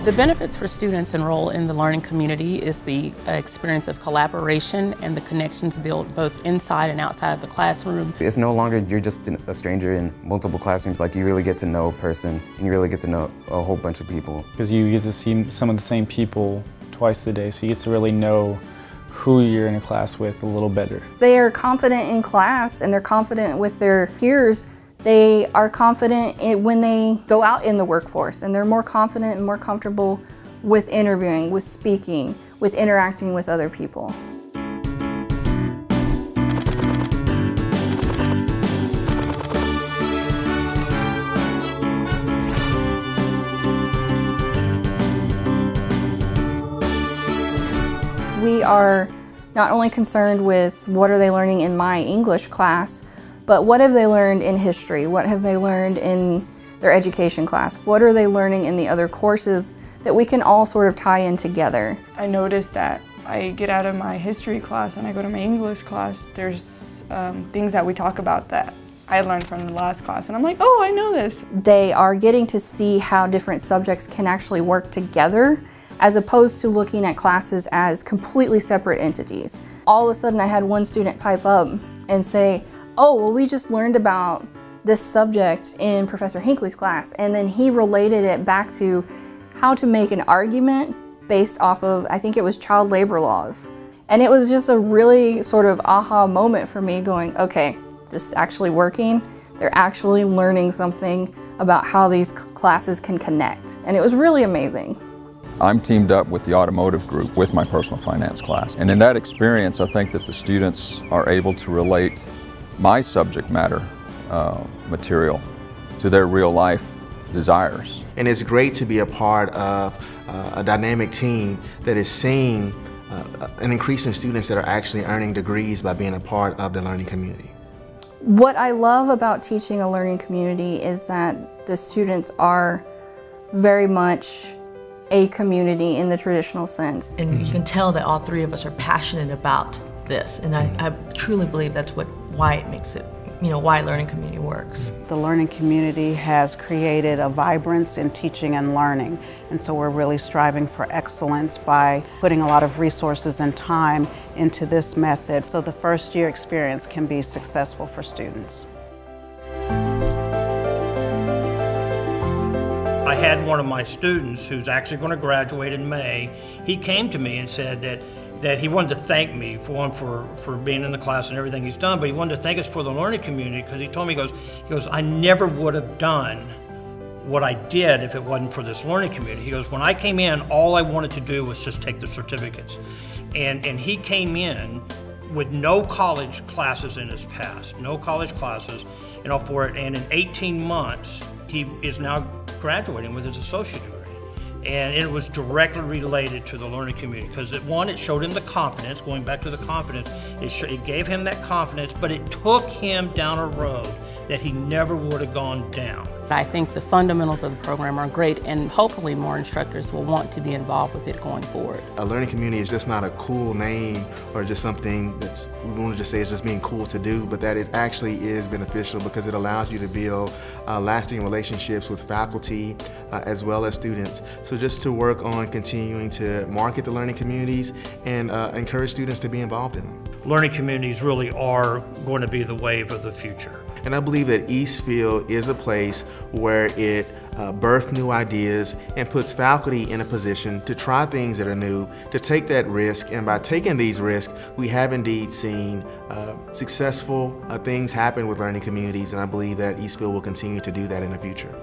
The benefits for students enrolled in the learning community is the experience of collaboration and the connections built both inside and outside of the classroom. It's no longer you're just a stranger in multiple classrooms. Like, you really get to know a person and you really get to know a whole bunch of people. Because you get to see some of the same people twice a day, so you get to really know who you're in a class with a little better. They are confident in class and they're confident with their peers. They are confident when they go out in the workforce, and they're more confident and more comfortable with interviewing, with speaking, with interacting with other people. We are not only concerned with what are they learning in my English class, but what have they learned in history? What have they learned in their education class? What are they learning in the other courses that we can all sort of tie in together? I noticed that I get out of my history class and I go to my English class, there's things that we talk about that I learned from the last class, and I'm like, oh, I know this. They are getting to see how different subjects can actually work together, as opposed to looking at classes as completely separate entities. All of a sudden I had one student pipe up and say, oh, well, we just learned about this subject in Professor Hinckley's class, and then he related it back to how to make an argument based off of, I think it was child labor laws. And it was just a really sort of aha moment for me, going, okay, this is actually working. They're actually learning something about how these classes can connect. And it was really amazing. I'm teamed up with the automotive group with my personal finance class. And in that experience, I think that the students are able to relate my subject matter material to their real life desires. And it's great to be a part of a dynamic team that is seeing an increase in students that are actually earning degrees by being a part of the learning community. What I love about teaching a learning community is that the students are very much a community in the traditional sense. And you can tell that all three of us are passionate about this, and I truly believe that's why it makes it, why learning community works. The learning community has created a vibrance in teaching and learning, and so we're really striving for excellence by putting a lot of resources and time into this method so the first year experience can be successful for students. I had one of my students who's actually going to graduate in May. He came to me and said that he wanted to thank me for being in the class and everything he's done, but he wanted to thank us for the learning community, because he told me, he goes, I never would have done what I did if it wasn't for this learning community. He goes, when I came in, all I wanted to do was just take the certificates. And he came in with no college classes in his past, no college classes, for it, and in 18 months, he is now graduating with his associate degree. And it was directly related to the learning community, because it showed him the confidence, going back to the confidence, it gave him that confidence, but it took him down a road that he never would have gone down. I think the fundamentals of the program are great, and hopefully more instructors will want to be involved with it going forward. A learning community is just not a cool name or just something that's, we want to just say it's just being cool to do, but that it actually is beneficial because it allows you to build lasting relationships with faculty as well as students. So just to work on continuing to market the learning communities and encourage students to be involved in them. Learning communities really are going to be the wave of the future. And I believe that Eastfield is a place where it births new ideas and puts faculty in a position to try things that are new, to take that risk, and by taking these risks, we have indeed seen successful things happen with learning communities, and I believe that Eastfield will continue to do that in the future.